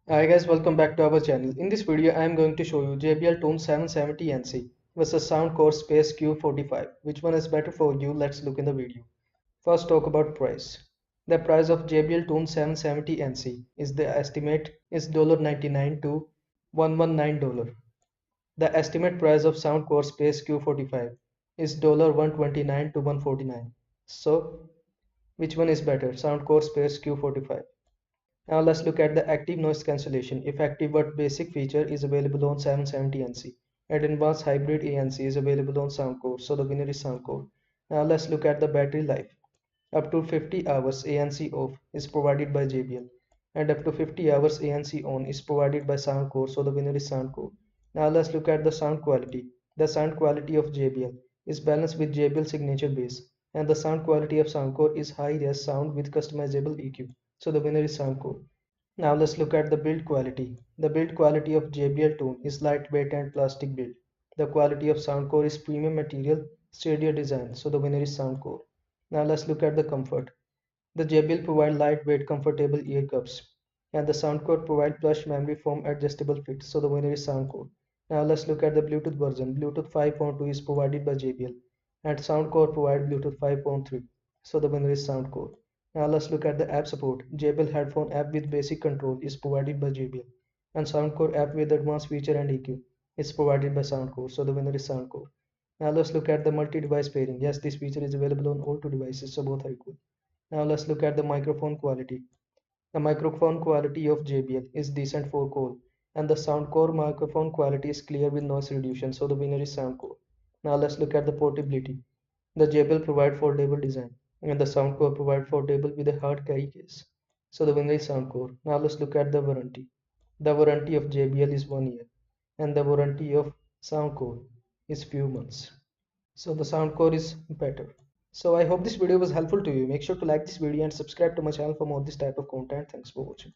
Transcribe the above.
Hi guys, welcome back to our channel. In this video, I am going to show you JBL Tone 770NC versus Soundcore Space Q45. Which one is better for you? Let's look in the video. First, talk about price. The price of JBL Tone 770NC is the estimate is $99 to $119. The estimate price of Soundcore Space Q45 is $129 to $149. So, which one is better? Soundcore Space Q45. Now let's look at the active noise cancellation. Effective but basic feature is available on 770 NC and advanced hybrid ANC is available on Soundcore. So the winner is Soundcore. Now let's look at the battery life. Up to 50 hours ANC off is provided by JBL and up to 50 hours ANC on is provided by Soundcore. So the winner is Soundcore. Now let's look at the sound quality. The sound quality of JBL is balanced with JBL signature bass and the sound quality of Soundcore is high res sound with customizable EQ. So the winner is Soundcore. Now let's look at the build quality. The build quality of JBL Tone is lightweight and plastic build. The quality of Soundcore is premium material, sturdier design, so the winner is Soundcore. Now let's look at the comfort. The JBL provide lightweight, comfortable ear cups, and the Soundcore provide plush memory foam adjustable fit, so the winner is Soundcore. Now let's look at the Bluetooth version. Bluetooth 5.2 is provided by JBL, and Soundcore provide Bluetooth 5.3, so the winner is Soundcore. Now let's look at the app support. JBL headphone app with basic control is provided by JBL, and Soundcore app with advanced feature and EQ is provided by Soundcore, so the winner is Soundcore. Now let's look at the multi-device pairing. Yes, this feature is available on all two devices, so both are equal. Now let's look at the microphone quality. The microphone quality of JBL is decent for call, and the Soundcore microphone quality is clear with noise reduction, so the winner is Soundcore. Now let's look at the portability. The JBL provide foldable design, and the Soundcore provide foldable with a hard carry case, so the winner is Soundcore. Now let's look at the warranty. The warranty of JBL is 1 year, and the warranty of Soundcore is few months. So the Soundcore is better. So I hope this video was helpful to you. Make sure to like this video and subscribe to my channel for more this type of content. Thanks for watching.